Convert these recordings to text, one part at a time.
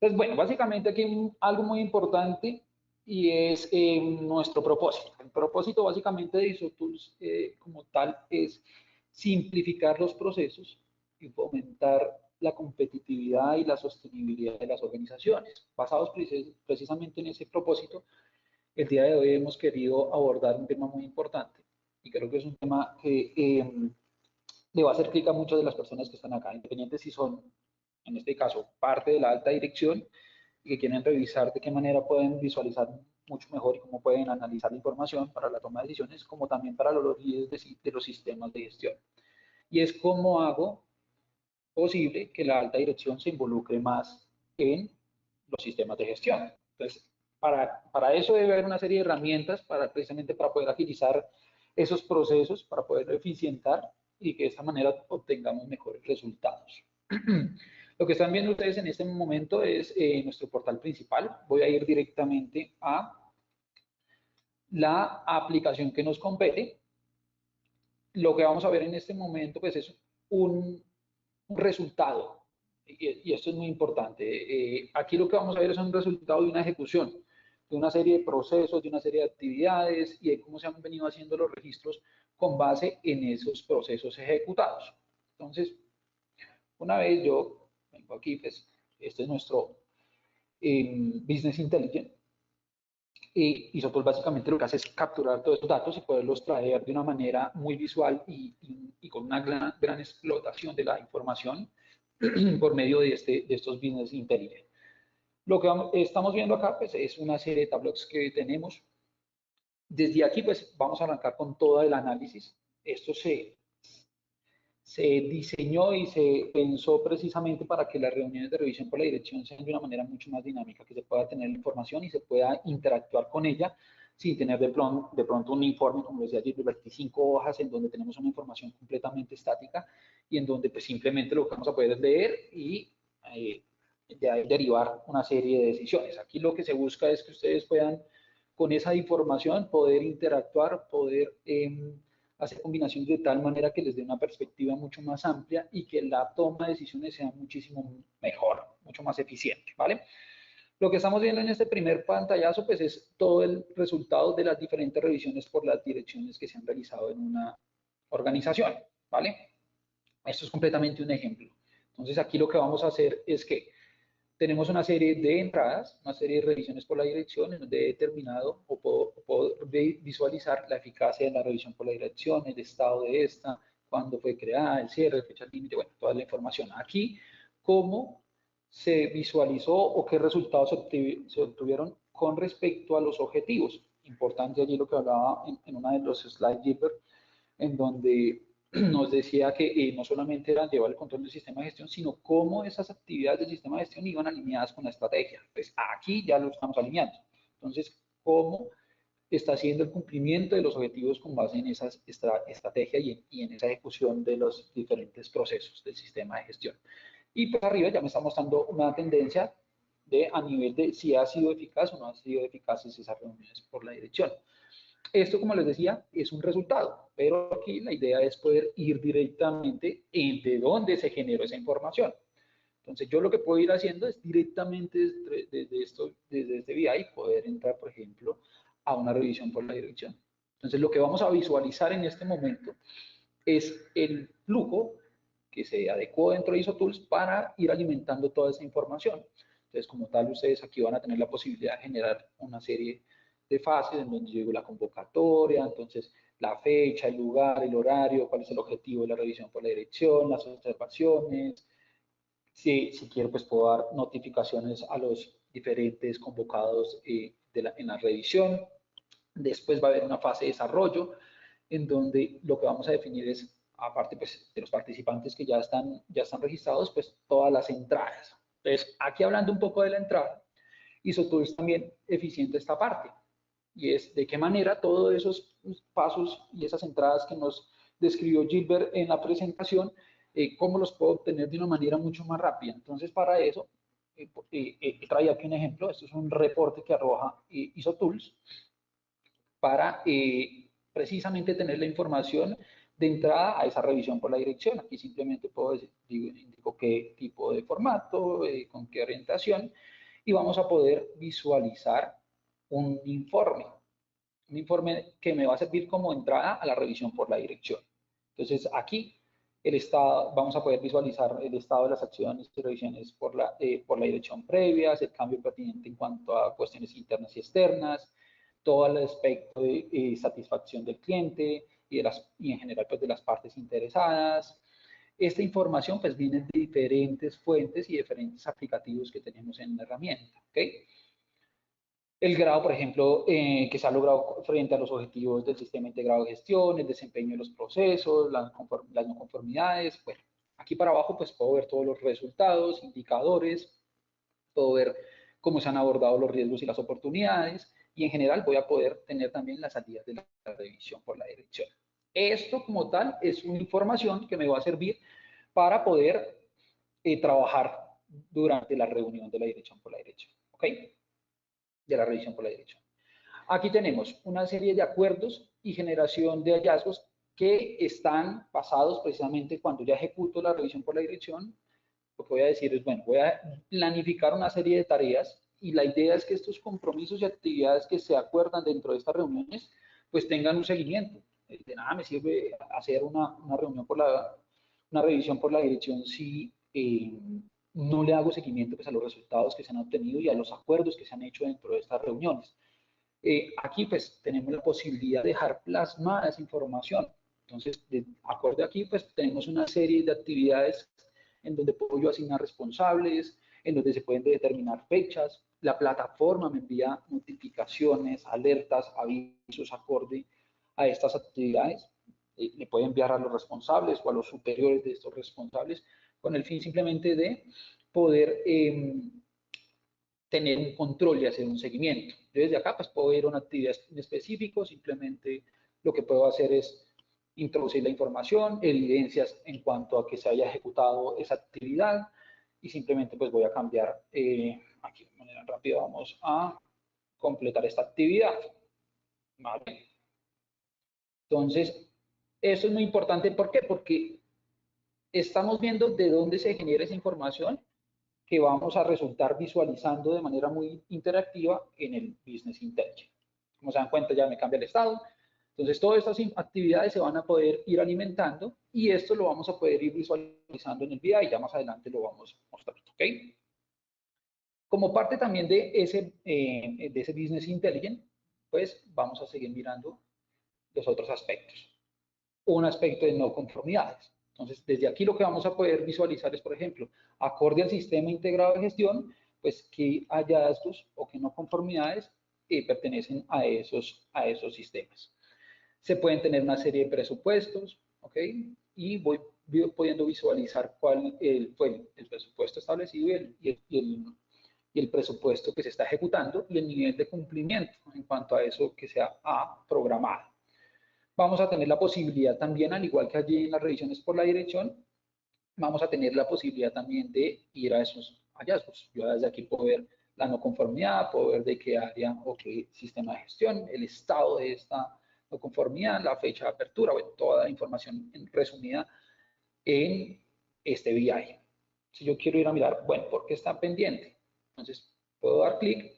Entonces, bueno, básicamente aquí hay algo muy importante y es nuestro propósito. El propósito básicamente de ISOTools como tal es simplificar los procesos y fomentar la competitividad y la sostenibilidad de las organizaciones. Basados precisamente en ese propósito, el día de hoy hemos querido abordar un tema muy importante y creo que es un tema que le va a hacer clic a muchas de las personas que están acá, independientes si son, en este caso, parte de la alta dirección y que quieren revisar de qué manera pueden visualizar mucho mejor y cómo pueden analizar la información para la toma de decisiones, como también para los líderes de los sistemas de gestión. Y es cómo hago posible que la alta dirección se involucre más en los sistemas de gestión. Entonces, para eso debe haber una serie de herramientas precisamente para poder agilizar esos procesos, para poder eficientar y que de esta manera obtengamos mejores resultados. Lo que están viendo ustedes en este momento es nuestro portal principal. Voy a ir directamente a la aplicación que nos compete. Lo que vamos a ver en este momento pues, es un resultado. Y esto es muy importante. Aquí lo que vamos a ver es un resultado de una ejecución, de una serie de procesos, de una serie de actividades y de cómo se han venido haciendo los registros con base en esos procesos ejecutados. Entonces, una vez yo vengo aquí, pues este es nuestro Business Intelligence. Y Sopol básicamente lo que hace es capturar todos estos datos y poderlos traer de una manera muy visual y con una gran explotación de la información por medio de estos Business Intelligence. Lo que estamos viendo acá pues, es una serie de tableaux que tenemos. Desde aquí pues vamos a arrancar con todo el análisis. Esto se diseñó y se pensó precisamente para que las reuniones de revisión por la dirección sean de una manera mucho más dinámica, que se pueda tener la información y se pueda interactuar con ella sin tener de pronto un informe, como decía allí, de 25 hojas en donde tenemos una información completamente estática y en donde pues simplemente lo que vamos a poder es leer y de ahí derivar una serie de decisiones. Aquí lo que se busca es que ustedes puedan con esa información poder interactuar, poder hacer combinaciones de tal manera que les dé una perspectiva mucho más amplia y que la toma de decisiones sea muchísimo mejor, mucho más eficiente, ¿vale? Lo que estamos viendo en este primer pantallazo, pues es todo el resultado de las diferentes revisiones por las direcciones que se han realizado en una organización, ¿vale? Esto es completamente un ejemplo. Entonces aquí lo que vamos a hacer es que tenemos una serie de entradas, una serie de revisiones por la dirección, en donde he determinado o puedo visualizar la eficacia de la revisión por la dirección, el estado de esta, cuándo fue creada, el cierre, fecha límite, bueno, toda la información. Aquí, cómo se visualizó o qué resultados se obtuvieron con respecto a los objetivos. Importante allí lo que hablaba en una de los slides, Gilbert, en donde nos decía que no solamente era llevar el control del sistema de gestión, sino cómo esas actividades del sistema de gestión iban alineadas con la estrategia. Pues aquí ya lo estamos alineando. Entonces, cómo está haciendo el cumplimiento de los objetivos con base en esa estrategia y en esa ejecución de los diferentes procesos del sistema de gestión. Y pues arriba ya me está mostrando una tendencia de a nivel de si ha sido eficaz o no ha sido eficaz esas reuniones por la dirección. Esto, como les decía, es un resultado, pero aquí la idea es poder ir directamente en de dónde se generó esa información. Entonces, yo lo que puedo ir haciendo es directamente desde este VI poder entrar, por ejemplo, a una revisión por la dirección. Entonces, lo que vamos a visualizar en este momento es el flujo que se adecuó dentro de ISOTools para ir alimentando toda esa información. Entonces, como tal, ustedes aquí van a tener la posibilidad de generar una serie de fases en donde llegó la convocatoria, entonces la fecha, el lugar, el horario, cuál es el objetivo de la revisión por la dirección, las observaciones. Si quiero, pues puedo dar notificaciones a los diferentes convocados en la revisión. Después va a haber una fase de desarrollo en donde lo que vamos a definir es, aparte pues, de los participantes que ya están registrados, pues todas las entradas. Entonces, aquí hablando un poco de la entrada, ISOTools también eficiente esta parte, y es de qué manera todos esos pasos y esas entradas que nos describió Gilbert en la presentación, cómo los puedo obtener de una manera mucho más rápida. Entonces, para eso, traía aquí un ejemplo. Esto es un reporte que arroja ISOTools para precisamente tener la información de entrada a esa revisión por la dirección. Aquí simplemente puedo decir, indico qué tipo de formato, con qué orientación, y vamos a poder visualizar un informe que me va a servir como entrada a la revisión por la dirección. Entonces, aquí el estado, vamos a poder visualizar el estado de las acciones y revisiones por la dirección previas, el cambio pertinente en cuanto a cuestiones internas y externas, todo el aspecto de satisfacción del cliente y en general pues, de las partes interesadas. Esta información pues viene de diferentes fuentes y diferentes aplicativos que tenemos en la herramienta. ¿Okay? El grado, por ejemplo, que se ha logrado frente a los objetivos del sistema integrado de gestión, el desempeño de los procesos, las no conformidades. Bueno, aquí para abajo pues puedo ver todos los resultados, indicadores, puedo ver cómo se han abordado los riesgos y las oportunidades y en general voy a poder tener también las salidas de la revisión por la dirección. Esto como tal es una información que me va a servir para poder trabajar durante la reunión de la dirección por la dirección. ¿Ok? De la revisión por la dirección. Aquí tenemos una serie de acuerdos y generación de hallazgos que están basados precisamente cuando ya ejecuto la revisión por la dirección. Lo que voy a decir es, bueno, voy a planificar una serie de tareas y la idea es que estos compromisos y actividades que se acuerdan dentro de estas reuniones, pues tengan un seguimiento. De nada me sirve hacer una reunión una revisión por la dirección si no le hago seguimiento pues, a los resultados que se han obtenido y a los acuerdos que se han hecho dentro de estas reuniones. Aquí pues tenemos la posibilidad de dejar plasmada esa información. Entonces, de acuerdo aquí, pues tenemos una serie de actividades en donde puedo yo asignar responsables, en donde se pueden determinar fechas. La plataforma me envía notificaciones, alertas, avisos acorde a estas actividades. Le puede enviar a los responsables o a los superiores de estos responsables con el fin simplemente de poder tener un control y hacer un seguimiento. Yo desde acá pues puedo ir a una actividad en específico, simplemente lo que puedo hacer es introducir la información, evidencias en cuanto a que se haya ejecutado esa actividad y simplemente pues voy a cambiar, aquí de manera rápida vamos a completar esta actividad. ¿Vale? Entonces, eso es muy importante, ¿por qué? Porque estamos viendo de dónde se genera esa información que vamos a resultar visualizando de manera muy interactiva en el Business Intelligence. Como se dan cuenta, ya me cambia el estado. Entonces, todas estas actividades se van a poder ir alimentando y esto lo vamos a poder ir visualizando en el BI y ya más adelante lo vamos a mostrar. ¿Ok? Como parte también de ese Business Intelligence, pues vamos a seguir mirando los otros aspectos. Un aspecto de no conformidades. Entonces, desde aquí lo que vamos a poder visualizar es, por ejemplo, acorde al sistema integrado de gestión, pues qué hallazgos o qué no conformidades pertenecen a esos sistemas. Se pueden tener una serie de presupuestos, ¿ok? Y voy pudiendo visualizar cuál fue el presupuesto establecido y el presupuesto que se está ejecutando y el nivel de cumplimiento en cuanto a eso que se ha programado. Vamos a tener la posibilidad también, al igual que allí en las revisiones por la dirección, vamos a tener la posibilidad también de ir a esos hallazgos. Yo desde aquí puedo ver la no conformidad, puedo ver de qué área o qué sistema de gestión, el estado de esta no conformidad, la fecha de apertura, bueno, toda la información resumida en este BI. Si yo quiero ir a mirar, bueno, ¿por qué está pendiente? Entonces, puedo dar clic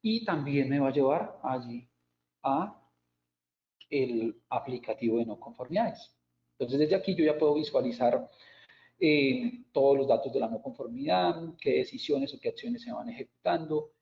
y también me va a llevar allí a el aplicativo de no conformidades. Entonces, desde aquí yo ya puedo visualizar todos los datos de la no conformidad, qué decisiones o qué acciones se van ejecutando,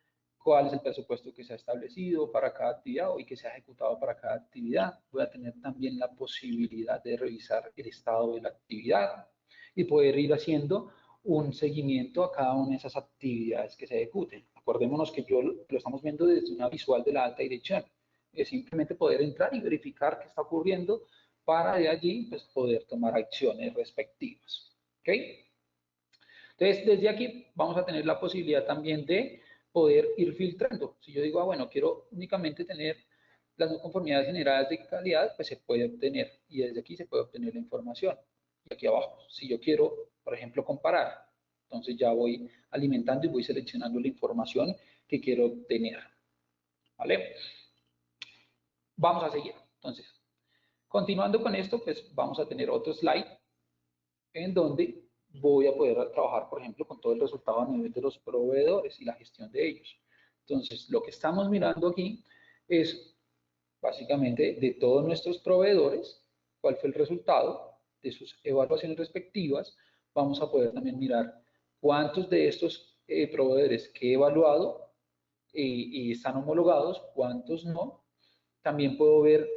cuál es el presupuesto que se ha establecido para cada actividad y que se ha ejecutado para cada actividad. Voy a tener también la posibilidad de revisar el estado de la actividad y poder ir haciendo un seguimiento a cada una de esas actividades que se ejecuten. Acordémonos que lo estamos viendo desde una visual de la alta dirección. Es simplemente poder entrar y verificar qué está ocurriendo para de allí pues, poder tomar acciones respectivas. ¿Ok? Entonces, desde aquí vamos a tener la posibilidad también de poder ir filtrando. Si yo digo, bueno, quiero únicamente tener las no conformidades generadas de calidad, pues se puede obtener y desde aquí se puede obtener la información. Y aquí abajo, si yo quiero, por ejemplo, comparar, entonces ya voy alimentando y voy seleccionando la información que quiero obtener. ¿Vale? Vamos a seguir. Entonces, Continuando con esto, pues vamos a tener otro slide en donde voy a poder trabajar, por ejemplo, con todo el resultado a nivel de los proveedores y la gestión de ellos. Entonces, lo que estamos mirando aquí es básicamente de todos nuestros proveedores, cuál fue el resultado de sus evaluaciones respectivas. Vamos a poder también mirar cuántos de estos proveedores que he evaluado están homologados, cuántos no. También puedo ver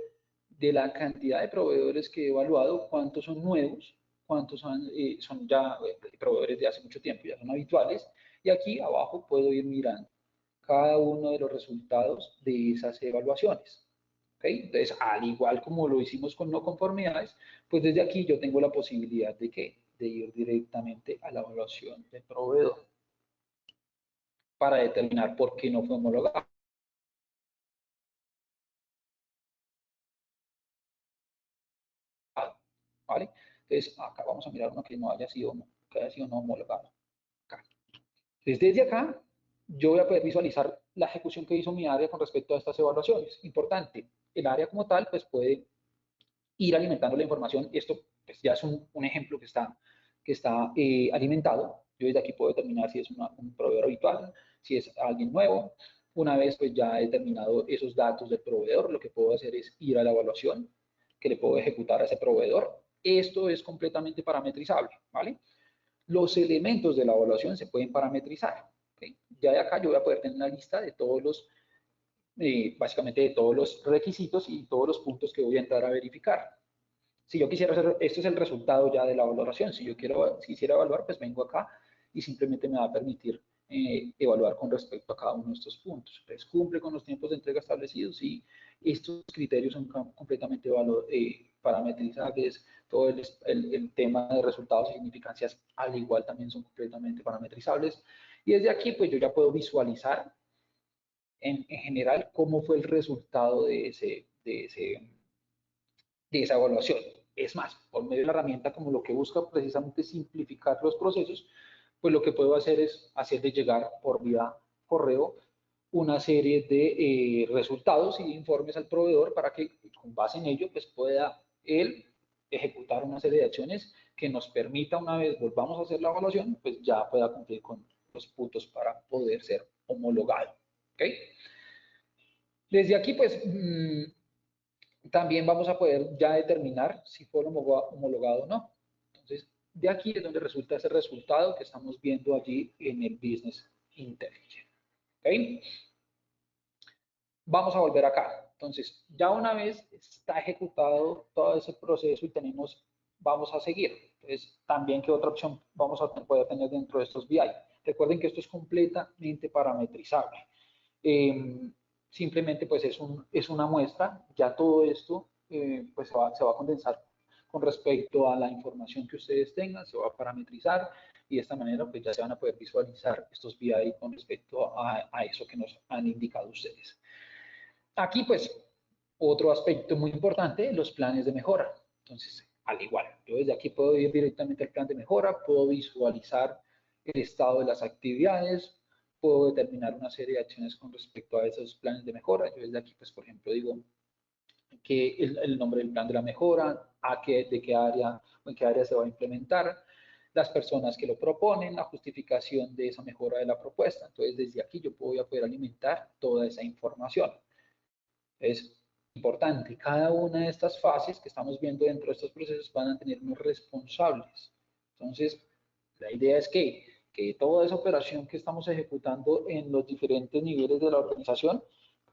de la cantidad de proveedores que he evaluado, cuántos son nuevos, cuántos son ya proveedores de hace mucho tiempo, ya son habituales. Y aquí abajo puedo ir mirando cada uno de los resultados de esas evaluaciones. ¿Okay? Entonces, al igual como lo hicimos con no conformidades, pues desde aquí yo tengo la posibilidad de que de ir directamente a la evaluación del proveedor para determinar por qué no fue homologado. ¿Vale? Entonces, acá vamos a mirar uno que no haya sido, que haya sido no homologado. Acá. Entonces, desde acá, yo voy a poder visualizar la ejecución que hizo mi área con respecto a estas evaluaciones. Importante, el área como tal, pues puede ir alimentando la información. Esto pues, ya es un ejemplo que está alimentado. Yo desde aquí puedo determinar si es un proveedor habitual, si es alguien nuevo. Una vez pues ya he determinado esos datos del proveedor, lo que puedo hacer es ir a la evaluación que le puedo ejecutar a ese proveedor. Esto es completamente parametrizable, ¿vale? Los elementos de la evaluación se pueden parametrizar. ¿Okay? Ya de acá yo voy a poder tener una lista de todos los, básicamente de todos los requisitos y todos los puntos que voy a entrar a verificar. Si yo quisiera hacer, esto es el resultado ya de la valoración. Si yo quisiera evaluar, pues vengo acá y simplemente me va a permitir evaluar con respecto a cada uno de estos puntos. Entonces, cumple con los tiempos de entrega establecidos y estos criterios son completamente parametrizables. Todo el tema de resultados y significancias, al igual, también son completamente parametrizables. Y desde aquí, pues yo ya puedo visualizar en general cómo fue el resultado de esa evaluación. Es más, por medio de la herramienta, como lo que busca precisamente simplificar los procesos, pues lo que puedo hacer es hacerle llegar por vía correo una serie de resultados y informes al proveedor para que con base en ello pues pueda él ejecutar una serie de acciones que nos permita, una vez volvamos a hacer la evaluación, pues ya pueda cumplir con los puntos para poder ser homologado. ¿Okay? Desde aquí pues también vamos a poder ya determinar si fue homologado o no. Entonces, de aquí es donde resulta ese resultado que estamos viendo allí en el Business Intelligence. ¿Okay? Vamos a volver acá. Entonces, ya una vez está ejecutado todo ese proceso y vamos a seguir. Entonces, también, ¿qué otra opción vamos a poder tener dentro de estos BI? Recuerden que esto es completamente parametrizable. Simplemente pues es una muestra, ya todo esto pues se va a condensar con respecto a la información que ustedes tengan, se va a parametrizar y de esta manera pues ya se van a poder visualizar estos BI con respecto a eso que nos han indicado ustedes. Aquí pues otro aspecto muy importante, los planes de mejora. Entonces, al igual, yo desde aquí puedo ir directamente al plan de mejora, puedo visualizar el estado de las actividades, puedo determinar una serie de acciones con respecto a esos planes de mejora. Yo desde aquí, pues, por ejemplo, digo que el nombre del plan de la mejora, de qué área o en qué área se va a implementar, las personas que lo proponen, la justificación de esa mejora de la propuesta. Entonces, desde aquí yo voy a poder alimentar toda esa información. Es importante, cada una de estas fases que estamos viendo dentro de estos procesos van a tener unos responsables. Entonces, la idea es que toda esa operación que estamos ejecutando en los diferentes niveles de la organización,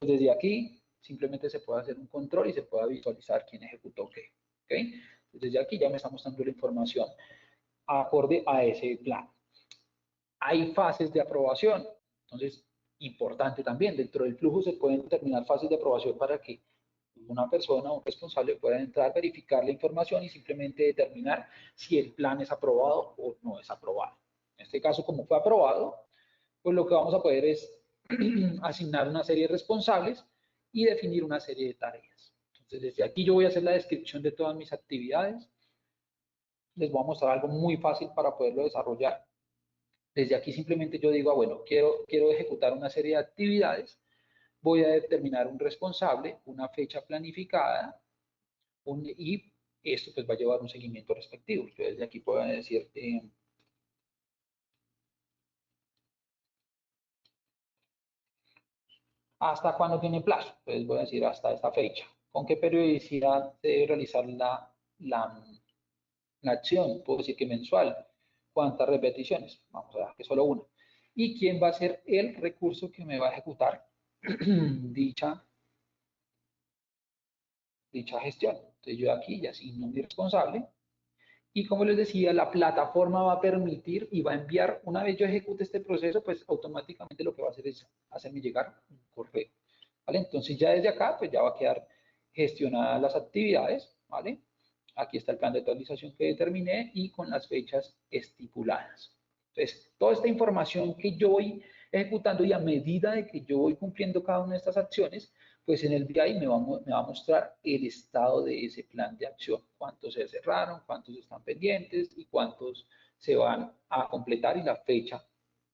pues desde aquí simplemente se pueda hacer un control y se pueda visualizar quién ejecutó qué. ¿Okay? Desde aquí ya me está mostrando la información acorde a ese plan. Hay fases de aprobación, entonces, importante también, dentro del flujo se pueden determinar fases de aprobación para que una persona, un responsable pueda entrar, verificar la información y simplemente determinar si el plan es aprobado o no es aprobado. En este caso, como fue aprobado, pues lo que vamos a poder es asignar una serie de responsables y definir una serie de tareas. Entonces, desde aquí yo voy a hacer la descripción de todas mis actividades. Les voy a mostrar algo muy fácil para poderlo desarrollar. Desde aquí simplemente yo digo, bueno, quiero ejecutar una serie de actividades, voy a determinar un responsable, una fecha planificada, y esto pues va a llevar un seguimiento respectivo. Ustedes de aquí pueden decir hasta cuándo tiene plazo. Entonces voy a decir hasta esta fecha. ¿Con qué periodicidad se debe realizar la acción? Puedo decir que mensual. ¿Cuántas repeticiones? Vamos a ver que solo una. ¿Y quién va a ser el recurso que me va a ejecutar dicha gestión? Entonces yo aquí ya asigno mi responsable. Y como les decía, la plataforma va a permitir y va a enviar, una vez yo ejecute este proceso, pues automáticamente lo que va a hacer es hacerme llegar un correo. ¿Vale? Entonces ya desde acá, pues ya va a quedar gestionadas las actividades, ¿vale? Aquí está el plan de actualización que determiné y con las fechas estipuladas. Entonces, toda esta información que yo voy ejecutando y a medida de que yo voy cumpliendo cada una de estas acciones, pues en el BI me va a mostrar el estado de ese plan de acción, cuántos se cerraron, cuántos están pendientes y cuántos se van a completar y la fecha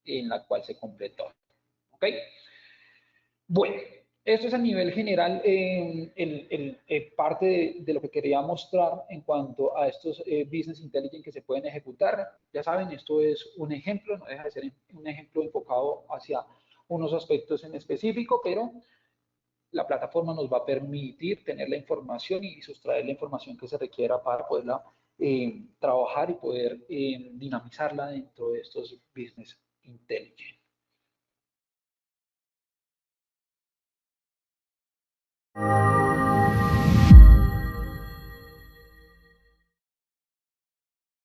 en la cual se completó. ¿Ok? Bueno, esto es a nivel general parte de lo que quería mostrar en cuanto a estos business intelligence que se pueden ejecutar. Ya saben, esto es un ejemplo, no deja de ser un ejemplo enfocado hacia unos aspectos en específico, pero la plataforma nos va a permitir tener la información y sustraer la información que se requiera para poderla trabajar y poder dinamizarla dentro de estos business intelligence.